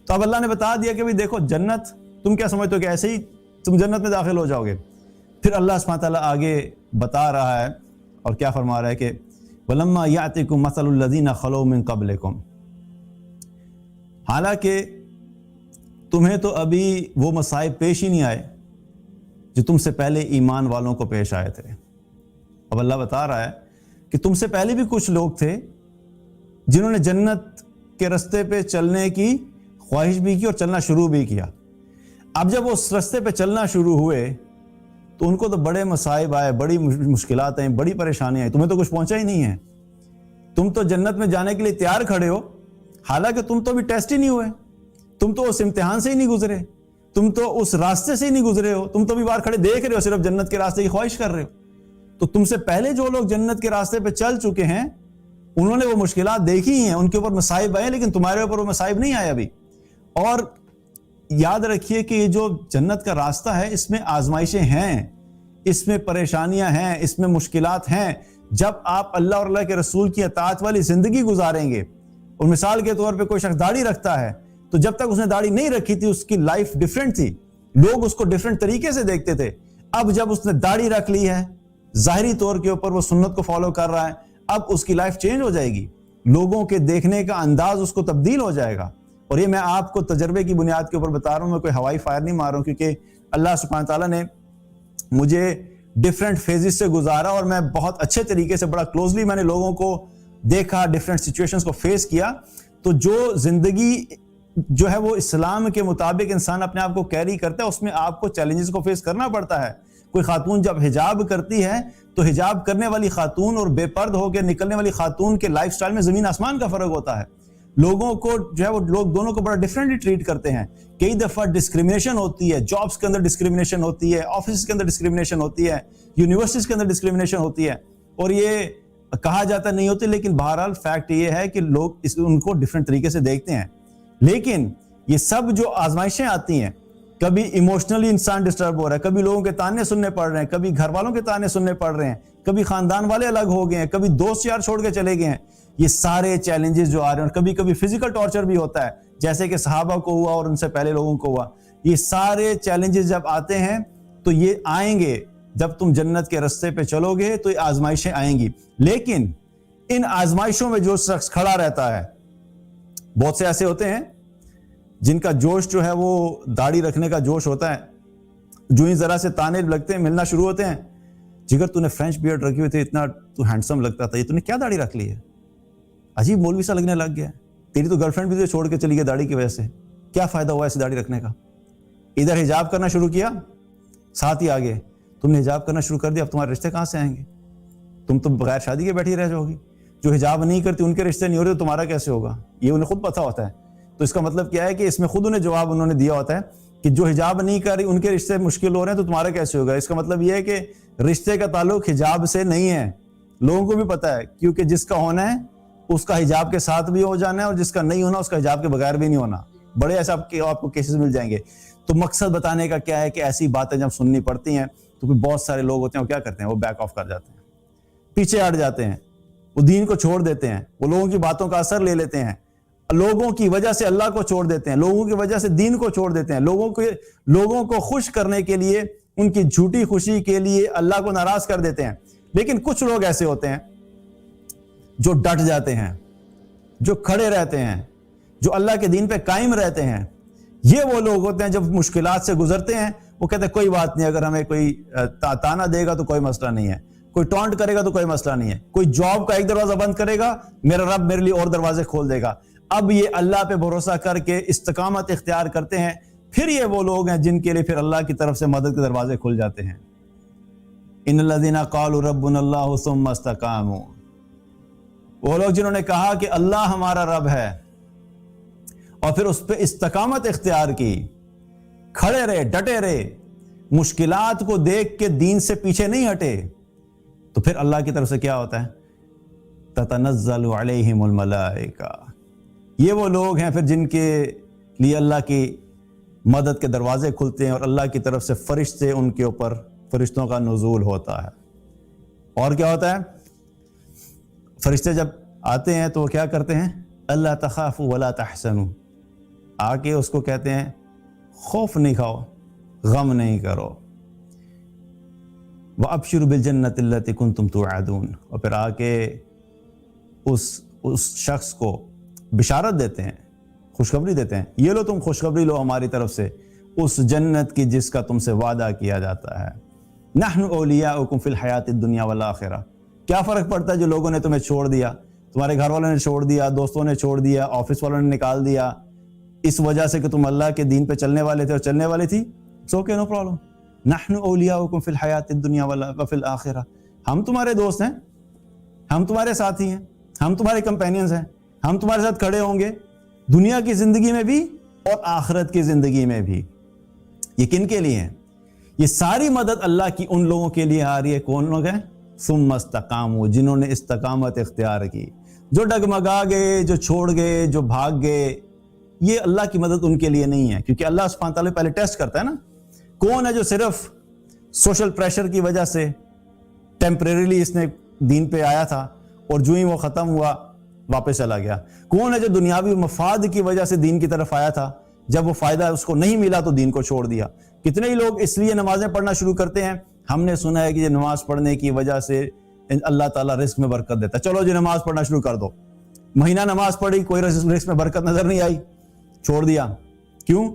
تو اب اللہ نے بتا دیا کہ بھئی دیکھو جنت تم کیا سمجھتے ہو کہ ایسے ہی تم جنت میں داخل ہو جاؤ گے؟ پھر اللہ سبحانہ تعالیٰ آگے بتا رہا ہے اور کیا فرما رہا ہے کہ وَلَمَّا يَأْتِكُمْ مَثَلُ الَّذِينَ خَلَوْا مِن قَبْلِكُمْ، حالانکہ تمہیں تو ابھی وہ مصائب پیش ہی نہیں آئے جو تم سے پہلے ایمان والوں کو پیش آئے تھے۔ اب اللہ بتا رہا ہے کہ تم سے پہلے بھی کچھ لوگ تھے جنہوں نے جنت کے رستے پہ چلنے کی خواہش بھی کی اور چلنا شروع بھی کیا۔ اب جب وہ اس رستے پہ چلنا شروع ہوئے تو ان کو تو بڑے مصائب آئے، بڑی مشکلات آئیں، بڑی پریشانیاں آئیں، تمہیں تو کچھ پہنچا ہی نہیں ہے۔ تم تو جنت میں جانے کے لیے تیار کھڑے ہو، حالانکہ تم تو ابھی ٹیسٹ ہی نہیں ہوئے، تم تو اس امتحان سے ہی نہیں گزرے، تم تو اس راستے سے ہی نہیں گزرے ہو، تم تو ابھی باہر کھڑے دیکھ رہے ہو، صرف جنت کے راستے کی خواہش کر رہے ہو۔ تو تم سے پہلے جو لوگ جنت کے راستے پہ چل چکے ہیں انہوں نے وہ مشکلات دیکھی ہیں، ان کے اوپر مصائب آئے، لیکن تمہارے اوپر وہ مصائب نہیں آئے ابھی۔ اور یاد رکھیے کہ یہ جو جنت کا راستہ ہے اس میں آزمائشیں ہیں، اس میں پریشانیاں ہیں، اس میں مشکلات ہیں۔ جب آپ اللہ اور اللہ کے رسول کی اطاعت والی زندگی گزاریں گے، اور مثال کے طور پہ کوئی شخص داڑھی رکھتا ہے تو جب تک اس نے داڑھی نہیں رکھی تھی اس کی لائف ڈیفرنٹ تھی، لوگ اس کو ڈیفرنٹ طریقے سے دیکھتے تھے۔ اب جب اس نے داڑھی رکھ لی ہے، ظاہری طور کے اوپر وہ سنت کو فالو کر رہا ہے، اب اس کی لائف چینج ہو جائے گی، لوگوں کے دیکھنے کا انداز اس کو تبدیل ہو جائے گا۔ اور یہ میں آپ کو تجربے کی بنیاد کے اوپر بتا رہا ہوں، میں کوئی ہوائی فائر نہیں مار رہا ہوں، کیونکہ اللہ سبحانہ تعالیٰ نے مجھے ڈیفرنٹ فیزز سے گزارا اور میں بہت اچھے طریقے سے بڑا کلوزلی میں نے لوگوں کو دیکھا، ڈیفرنٹ سچویشنز کو فیس کیا۔ تو جو زندگی جو ہے وہ اسلام کے مطابق انسان اپنے آپ کو کیری کرتا ہے، اس میں آپ کو چیلنجز کو فیس کرنا پڑتا ہے۔ کوئی خاتون جب حجاب کرتی ہے تو حجاب کرنے والی خاتون اور بے پرد ہو کے نکلنے والی خاتون کے لائف سٹائل میں زمین آسمان کا فرق ہوتا ہے۔ لوگوں کو جو ہے وہ لوگ دونوں کو بڑا ڈیفرنٹلی ٹریٹ کرتے ہیں۔ کئی دفعہ ڈسکریمنیشن ہوتی ہے، جابس کے اندر ڈسکریمنیشن ہوتی ہے، آفس کے اندر ڈسکریمنیشن ہوتی ہے، یونیورسٹیز کے اندر ڈسکریمنیشن ہوتی ہے، اور یہ کہا جاتا نہیں ہوتی، لیکن بہرحال فیکٹ یہ ہے کہ لوگ ان کو ڈیفرنٹ طریقے سے دیکھتے ہیں۔ لیکن یہ سب جو آزمائشیں آتی ہیں، کبھی ایموشنلی انسان ڈسٹرب ہو رہا ہے، کبھی لوگوں کے تانے سننے پڑ رہے ہیں، کبھی گھر والوں کے تانے سننے پڑ رہے ہیں، کبھی خاندان والے الگ ہو گئے ہیں، کبھی دوست یار چھوڑ کے چلے گئے ہیں، یہ سارے چیلنجز جو آ رہے ہیں، اور کبھی کبھی فزیکل ٹارچر بھی ہوتا ہے جیسے کہ صحابہ کو ہوا اور ان سے پہلے لوگوں کو ہوا۔ یہ سارے چیلنجز جب آتے ہیں تو یہ آئیں گے، جب تم جنت کے رستے پہ چلو گے تو یہ آزمائشیں آئیں گی۔ لیکن ان آزمائشوں میں جو شخص کھڑا رہتا ہے، بہت سے ایسے ہوتے ہیں جن کا جوش جو ہے وہ داڑھی رکھنے کا جوش ہوتا ہے، جو ہی ذرا سے تانے لگتے ہیں، ملنا شروع ہوتے ہیں، جگر تو نے فرینچ بیئرڈ رکھی ہوئی تھی، اتنا تو ہینڈسم لگتا تھا، یہ تو نے کیا داڑھی رکھ لی ہے، عجیب مولوی سا لگنے لگ گیا ہے، تیری تو گرل فرینڈ بھی تجھے چھوڑ کے چلی گئی داڑھی کی وجہ سے، کیا فائدہ ہوا ایسی داڑھی رکھنے کا؟ ادھر حجاب کرنا شروع کیا، ساتھ ہی آگے تم نے حجاب کرنا شروع کر دیا، اب تمہارے رشتے کہاں سے آئیں گے؟ تم تو بغیر شادی کے بیٹھی رہ جاؤ گی۔ جو حجاب نہیں کرتی ان کے رشتے نہیں ہو رہے تو تمہارا کیسے ہوگا؟ یہ انہیں خود پتہ ہوتا ہے۔ تو اس کا مطلب کیا ہے کہ اس میں خود انہیں جواب انہوں نے دیا ہوتا ہے کہ جو حجاب نہیں کر رہی ان کے رشتے مشکل ہو رہے ہیں تو تمہارا کیسے ہوگا؟ اس کا مطلب یہ ہے کہ رشتے کا تعلق حجاب سے نہیں ہے۔ لوگوں کو بھی پتہ ہے، کیونکہ جس کا ہونا ہے اس کا حجاب کے ساتھ بھی ہو جانا ہے، اور جس کا نہیں ہونا اس کا حجاب کے بغیر بھی نہیں ہونا۔ بڑے ایسے آپ کو کیسز مل جائیں گے۔ تو مقصد بتانے کا کیا ہے کہ ایسی باتیں جب سننی پڑتی ہیں تو بہت سارے لوگ ہوتے ہیں وہ کیا کرتے ہیں، وہ بیک آف کر جاتے ہیں، پیچھے ہٹ جاتے ہیں، وہ دین کو چھوڑ دیتے ہیں، وہ لوگوں کی باتوں کا اثر لے لیتے ہیں، لوگوں کی وجہ سے اللہ کو چھوڑ دیتے ہیں، لوگوں کی وجہ سے دین کو چھوڑ دیتے ہیں، لوگوں کو خوش کرنے کے لیے، ان کی جھوٹی خوشی کے لیے اللہ کو ناراض کر دیتے ہیں۔ لیکن کچھ لوگ ایسے ہوتے ہیں جو ڈٹ جاتے ہیں، جو کھڑے رہتے ہیں، جو اللہ کے دین پہ قائم رہتے ہیں۔ یہ وہ لوگ ہوتے ہیں جب مشکلات سے گزرتے ہیں وہ کہتے ہیں کوئی بات نہیں، اگر ہمیں کوئی تانا دے گا تو کوئی مسئلہ نہیں ہے، کوئی ٹونٹ کرے گا تو کوئی مسئلہ نہیں ہے، کوئی جاب کا ایک دروازہ بند کرے گا میرا رب میرے لیے اور دروازے کھول دے گا۔ اب یہ اللہ پہ بھروسہ کر کے استقامت اختیار کرتے ہیں، پھر یہ وہ لوگ ہیں جن کے لیے پھر اللہ کی طرف سے مدد کے دروازے کھل جاتے ہیں۔ ان الذین قالوا ربنا اللہ ثم استقاموا، وہ لوگ جنہوں نے کہا کہ اللہ ہمارا رب ہے اور پھر اس پہ استقامت اختیار کی، کھڑے رہے، ڈٹے رہے، مشکلات کو دیکھ کے دین سے پیچھے نہیں ہٹے، تو پھر اللہ کی طرف سے کیا ہوتا ہے؟ تتنزل علیہم الملائکہ۔ یہ وہ لوگ ہیں پھر جن کے لیے اللہ کی مدد کے دروازے کھلتے ہیں اور اللہ کی طرف سے فرشتے ان کے اوپر، فرشتوں کا نزول ہوتا ہے۔ اور کیا ہوتا ہے؟ فرشتے جب آتے ہیں تو وہ کیا کرتے ہیں؟ اللہ تخافوا ولا تحزنوا، آ کے اس کو کہتے ہیں خوف نہیں کھاؤ، غم نہیں کرو، وَأَبْشِرُوا بِالْجَنَّةِ الَّتِي كُنْتُمْ تُوعَدُونَ، اور پھر آ کے اس شخص کو بشارت دیتے ہیں، خوشخبری دیتے ہیں، یہ لو تم خوشخبری لو ہماری طرف سے اس جنت کی جس کا تم سے وعدہ کیا جاتا ہے۔ نحن اولیاؤکم فی الحیات الدنیا والآخرہ۔ کیا فرق پڑتا ہے جو لوگوں نے تمہیں چھوڑ دیا، تمہارے گھر والوں نے چھوڑ دیا، دوستوں نے چھوڑ دیا، آفس والوں نے نکال دیا، اس وجہ سے کہ تم اللہ کے دین پہ چلنے والے تھے اور چلنے والی تھی، اٹس اوکے، نو پرابلم۔ نحن اولیاؤکم فی الحیات الدنیا وفی الآخرہ، ہم تمہارے دوست ہیں، ہم تمہارے ساتھی ہیں، ہم تمہارے کمپینینز ہیں، ہم تمہارے ساتھ کھڑے ہوں گے دنیا کی زندگی میں بھی اور آخرت کی زندگی میں بھی۔ یہ کن کے لیے ہیں؟ یہ ساری مدد اللہ کی ان لوگوں کے لیے آ رہی ہے، کون لوگ ہیں؟ ثم استقاموا، جنہوں نے استقامت اختیار کی، جو ڈگمگا گئے، جو چھوڑ گئے، جو بھاگ گئے، یہ اللہ کی مدد ان کے لیے نہیں ہے، کیونکہ اللہ سبحانہ تعالیٰ پہلے ٹیسٹ کرتا ہے نا، کون ہے جو صرف سوشل پریشر کی وجہ سے ٹیمپریریلی اس نے دین پہ آیا تھا اور جو ہی وہ ختم ہوا واپس چلا گیا، کون ہے جو دنیاوی مفاد کی وجہ سے دین کی طرف آیا تھا، جب وہ فائدہ اس کو نہیں ملا تو دین کو چھوڑ دیا۔ کتنے ہی لوگ اس لیے نمازیں پڑھنا شروع کرتے ہیں، ہم نے سنا ہے کہ یہ نماز پڑھنے کی وجہ سے اللہ تعالیٰ رزق میں برکت دیتا ہے، چلو جی نماز پڑھنا شروع کر دو، مہینہ نماز پڑھی، کوئی رزق میں برکت نظر نہیں آئی، چھوڑ دیا۔ کیوں؟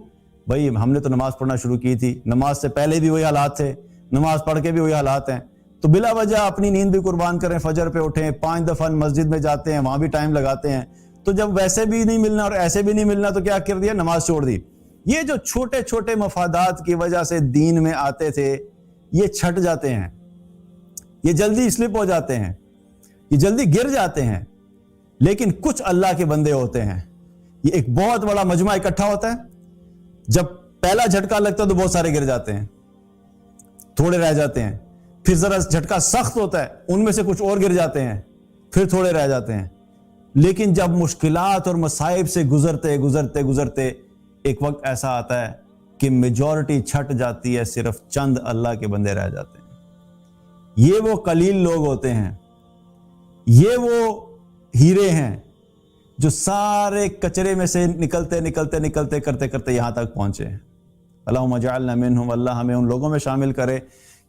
بھائی ہم نے تو نماز پڑھنا شروع کی تھی، نماز سے پہلے بھی وہی حالات تھے، نماز پڑھ کے بھی وہی حالات ہیں، تو بلا وجہ اپنی نیند بھی قربان کریں، فجر پہ اٹھیں، 5 دفعہ مسجد میں جاتے ہیں، وہاں بھی ٹائم لگاتے ہیں، تو جب ویسے بھی نہیں ملنا اور ایسے بھی نہیں ملنا تو کیا کر دیا؟ نماز چھوڑ دی۔ یہ جو چھوٹے چھوٹے مفادات کی وجہ سے دین میں آتے تھے، یہ چھٹ جاتے ہیں، یہ جلدی سلپ ہو جاتے ہیں، یہ جلدی گر جاتے ہیں۔ لیکن کچھ اللہ کے بندے ہوتے ہیں، یہ ایک بہت بڑا مجمع اکٹھا ہوتا ہے، جب پہلا جھٹکا لگتا ہے تو بہت سارے گر جاتے ہیں، تھوڑے رہ جاتے ہیں، پھر ذرا جھٹکا سخت ہوتا ہے، ان میں سے کچھ اور گر جاتے ہیں، پھر تھوڑے رہ جاتے ہیں۔ لیکن جب مشکلات اور مصائب سے گزرتے گزرتے گزرتے ایک وقت ایسا آتا ہے کہ میجورٹی چھٹ جاتی ہے، صرف چند اللہ کے بندے رہ جاتے ہیں۔ یہ وہ قلیل لوگ ہوتے ہیں، یہ وہ ہیرے ہیں جو سارے کچرے میں سے نکلتے نکلتے نکلتے کرتے کرتے یہاں تک پہنچے ہیں۔ اللہم اجعلنا منہم، اللہ ہمیں ان لوگوں میں شامل کرے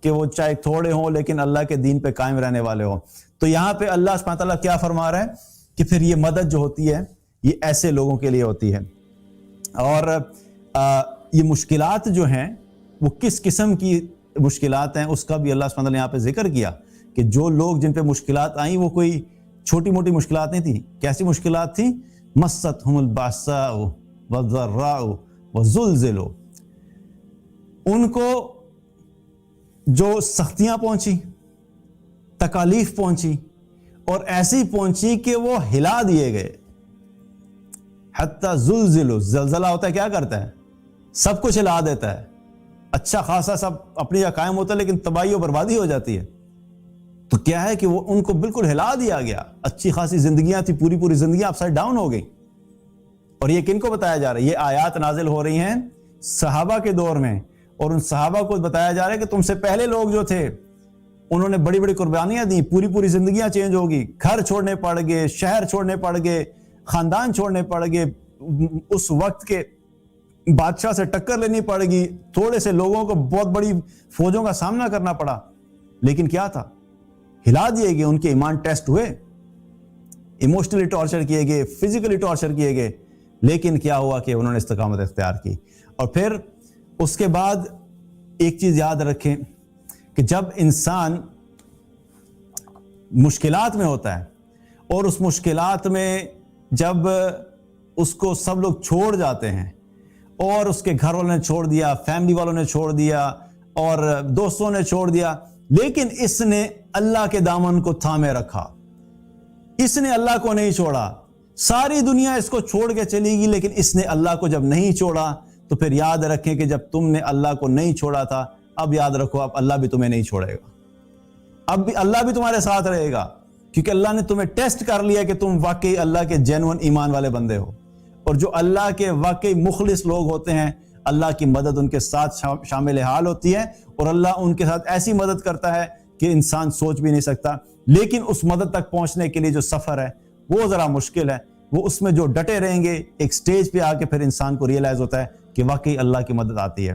کہ وہ چاہے تھوڑے ہوں لیکن اللہ کے دین پہ قائم رہنے والے ہوں۔ تو یہاں پہ اللہ سبحانہ تعالیٰ کیا فرما رہا ہے کہ پھر یہ مدد جو ہوتی ہے یہ ایسے لوگوں کے لیے ہوتی ہے۔ اور یہ مشکلات جو ہیں وہ کس قسم کی مشکلات ہیں اس کا بھی اللہ سبحانہ تعالیٰ نے یہاں پہ ذکر کیا کہ جو لوگ جن پہ مشکلات آئیں وہ کوئی چھوٹی موٹی مشکلات نہیں تھیں۔ کیسی مشکلات تھیں؟ مستہم الباساء والضراء وزلزلوا، ان کو جو سختیاں پہنچی، تکالیف پہنچی، اور ایسی پہنچی کہ وہ ہلا دیے گئے۔ حتی زلزلوا، زلزلہ ہوتا ہے کیا کرتا ہے؟ سب کچھ ہلا دیتا ہے، اچھا خاصا سب اپنی جگہ قائم ہوتا ہے لیکن تباہی و بربادی ہو جاتی ہے۔ تو کیا ہے کہ وہ ان کو بالکل ہلا دیا گیا، اچھی خاصی زندگیاں تھی، پوری پوری زندگیاں اپ سائڈ ڈاؤن ہو گئی۔ اور یہ کن کو بتایا جا رہا ہے؟ یہ آیات نازل ہو رہی ہیں صحابہ کے دور میں، اور ان صحابہ کو بتایا جا رہا ہے کہ تم سے پہلے لوگ جو تھے انہوں نے بڑی بڑی قربانیاں دیں، پوری پوری زندگیاں چینج ہوگی، گھر چھوڑنے پڑ گئے، شہر چھوڑنے پڑ گئے، خاندان چھوڑنے پڑ گئے، اس وقت کے بادشاہ سے ٹکر لینی پڑ گئی، تھوڑے سے لوگوں کو بہت بڑی فوجوں کا سامنا کرنا پڑا، لیکن کیا تھا؟ ہلا دیے گئے، ان کے ایمان ٹیسٹ ہوئے، ایموشنلی ٹارچر کیے گئے، فزیکلی ٹارچر کیے گئے، لیکن کیا ہوا کہ انہوں نے استقامت اختیار کی۔ اور پھر اس کے بعد ایک چیز یاد رکھیں کہ جب انسان مشکلات میں ہوتا ہے اور اس مشکلات میں جب اس کو سب لوگ چھوڑ جاتے ہیں اور اس کے گھر والوں نے چھوڑ دیا، فیملی والوں نے چھوڑ دیا اور دوستوں نے چھوڑ دیا، لیکن اس نے اللہ کے دامن کو تھامے رکھا، اس نے اللہ کو نہیں چھوڑا۔ ساری دنیا اس کو چھوڑ کے چلی گئی لیکن اس نے اللہ کو جب نہیں چھوڑا، تو پھر یاد رکھیں کہ جب تم نے اللہ کو نہیں چھوڑا تھا، اب یاد رکھو اب اللہ بھی تمہیں نہیں چھوڑے گا، اب بھی اللہ بھی تمہارے ساتھ رہے گا، کیونکہ اللہ نے تمہیں ٹیسٹ کر لیا کہ تم واقعی اللہ کے جینوئن ایمان والے بندے ہو۔ اور جو اللہ کے واقعی مخلص لوگ ہوتے ہیں، اللہ کی مدد ان کے ساتھ شامل حال ہوتی ہے، اور اللہ ان کے ساتھ ایسی مدد کرتا ہے کہ انسان سوچ بھی نہیں سکتا۔ لیکن اس مدد تک پہنچنے کے لیے جو سفر ہے وہ ذرا مشکل ہے، وہ اس میں جو ڈٹے رہیں گے، ایک سٹیج پہ آ کے پھر انسان کو ریئلائز ہوتا ہے کہ واقعی اللہ کی مدد آتی ہے.